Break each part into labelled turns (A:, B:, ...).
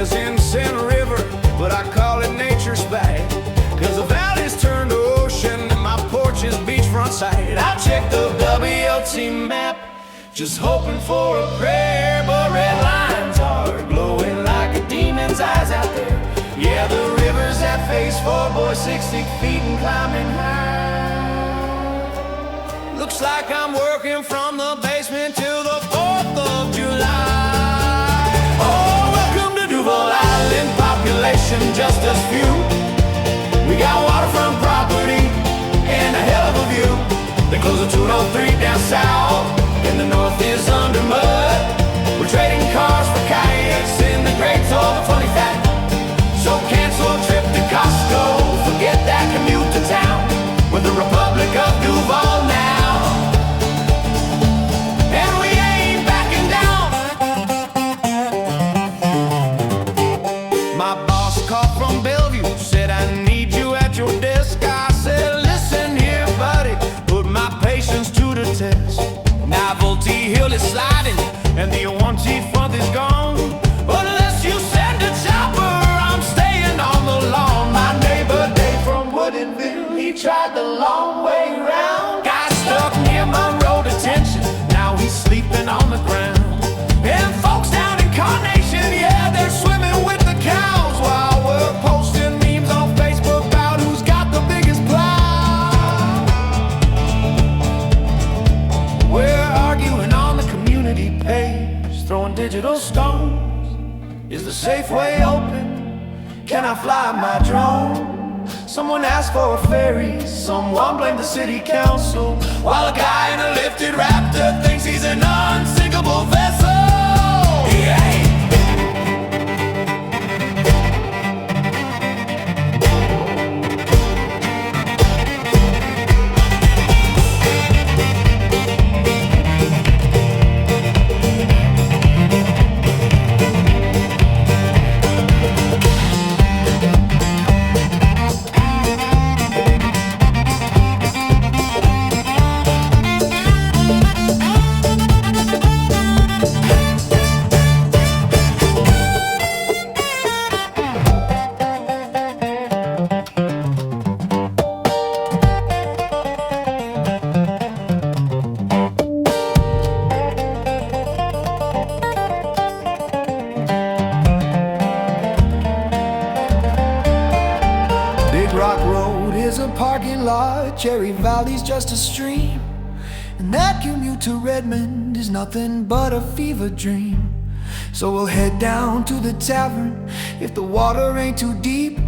A: magnificent river, but I call it nature's bag. 'Cause the valley's turned to ocean and my porch is beachfront sight. I checked the WLT map, just hoping for a prayer, but red lines are glowing like a demon's eyes out there. Yeah, the river's that phase 4, boy, 60 feet and climbing high. Looks like I'm working from the basement till the 4th of July. Oh, welcome to Duvall Island, population just as few. We got waterfront property and a hell of a view. They close the 203 down south, and the north is under mud. We're trading cars for kayaks in the Great Over 20 Fat. So cancel a trip to Costco, forget that commute to town. We're the Republic of Duvall now, and we ain't backing down. My boss called from Bellevue, said I need you at your desk. I said, listen here, buddy, put my patience to the test. Novelty Hill is sliding, and the warranty fund is gone. Unless you send a chopper, I'm staying on the lawn. My neighbor Dave from Woodinville, he tried the long way round. Got stuck near Monroe Detention, now he's sleeping on the ground. And folks down in Carnation, yeah, they're swimming with the cows, while we're posting memes on Facebook about who's got the biggest plow. We're arguing on the community page, throwing digital stones. Is the Safeway open? Can I fly my drone? Someone asked for a ferry, someone blamed the city council, while a guy in a lifted Raptor thinks he's an unsinkable vessel. Yeah. Rock Road is a parking lot, Cherry Valley's just a stream, and that commute to Redmond is nothing but a fever dream. So we'll head down to the tavern if the water ain't too deep,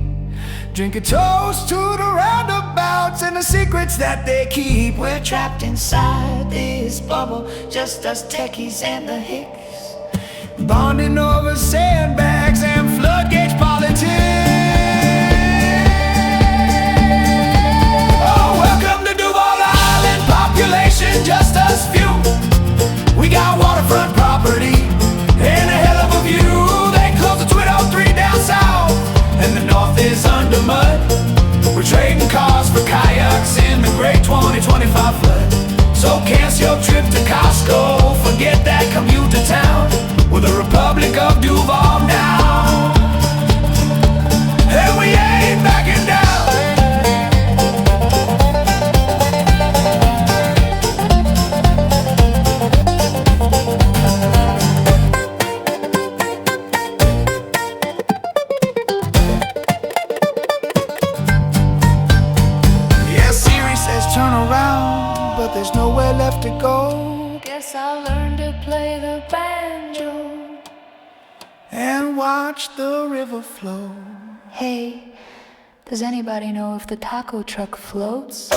A: drink a toast to the roundabouts and the secrets that they keep.
B: We're trapped inside this bubble, just us techies and the hicks,
A: bonding over sandbags and floodgates politics. Just us few. We got waterfront property and a hell of a view. They close the 203 down south, and the north is under mud. We're trading cars for kayaks in the Great 2025 flood. So cancel your trip to Costco, forget that commute to town. We're the Republic of Duvall now, and we ain't backing down. Turn around, but there's nowhere left to go.
B: Guess I'll learn to play the banjo
A: and watch the river flow.
B: Hey, does anybody know if the taco truck floats?